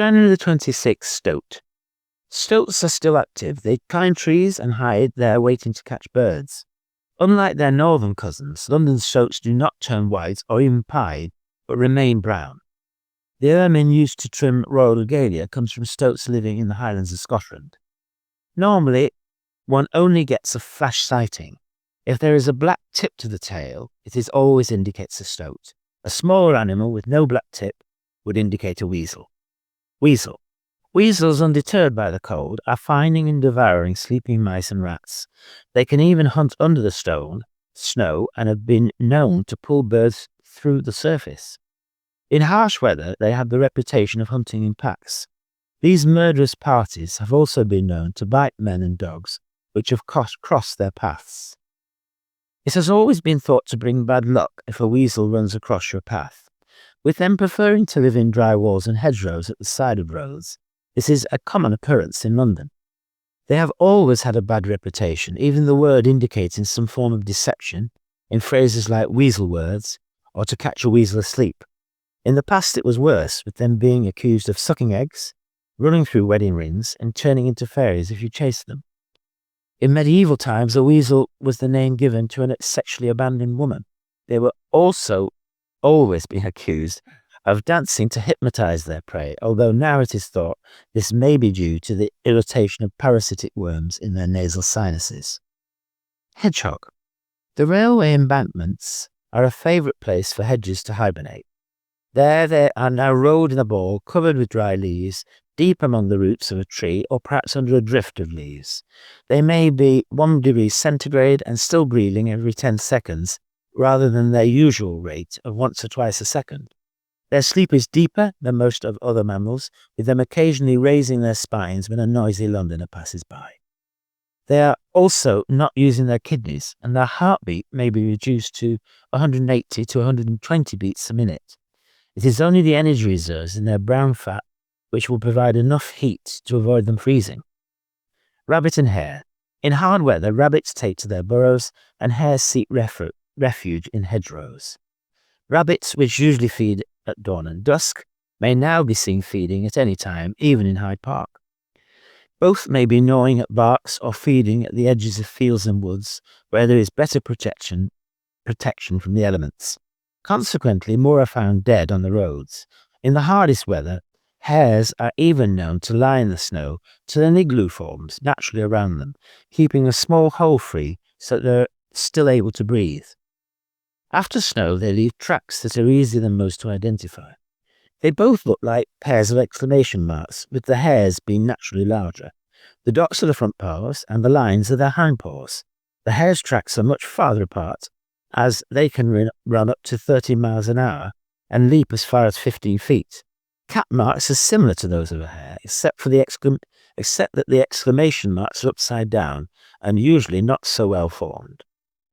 January the 26th, Stoat. Stoats are still active. They climb trees and hide there waiting to catch birds. Unlike their northern cousins, London stoats do not turn white or even pied, but remain brown. The ermine used to trim royal regalia comes from stoats living in the Highlands of Scotland. Normally, one only gets a flash sighting. If there is a black tip to the tail, it always indicates a stoat. A smaller animal with no black tip would indicate a weasel. Weasel. Weasels, undeterred by the cold, are finding and devouring sleeping mice and rats. They can even hunt under the snow, and have been known to pull birds through the surface. In harsh weather, they have the reputation of hunting in packs. These murderous parties have also been known to bite men and dogs, which have crossed their paths. It has always been thought to bring bad luck if a weasel runs across your path. With them preferring to live in dry walls and hedgerows at the side of roads, this is a common occurrence in London. They have always had a bad reputation, even the word indicating some form of deception in phrases like weasel words or to catch a weasel asleep. In the past it was worse, with them being accused of sucking eggs, running through wedding rings and turning into fairies if you chased them. In medieval times, a weasel was the name given to a sexually abandoned woman. They were also always being accused of dancing to hypnotize their prey, although now it is thought this may be due to the irritation of parasitic worms in their nasal sinuses. Hedgehog. The railway embankments are a favourite place for hedges to hibernate. There they are now rolled in a ball covered with dry leaves, deep among the roots of a tree or perhaps under a drift of leaves. They may be 1 degree centigrade and still breathing every 10 seconds, rather than their usual rate of once or twice a second. Their sleep is deeper than most of other mammals, with them occasionally raising their spines when a noisy Londoner passes by. They are also not using their kidneys, and their heartbeat may be reduced to 180 to 120 beats a minute. It is only the energy reserves in their brown fat which will provide enough heat to avoid them freezing. Rabbit and hare. In hard weather, rabbits take to their burrows, and hares seek refuge in hedgerows. Rabbits, which usually feed at dawn and dusk, may now be seen feeding at any time, even in Hyde Park. Both may be gnawing at barks or feeding at the edges of fields and woods, where there is better protection from the elements. Consequently, more are found dead on the roads. In the hardest weather, hares are even known to lie in the snow till an igloo forms naturally around them, keeping a small hole free so that they're still able to breathe. After snow, they leave tracks that are easier than most to identify. They both look like pairs of exclamation marks, with the hares being naturally larger. The dots are the front paws and the lines are their hind paws. The hares' tracks are much farther apart, as they can run up to 30 miles an hour and leap as far as 15 feet. Cat marks are similar to those of a hare, except that the exclamation marks are upside down and usually not so well formed.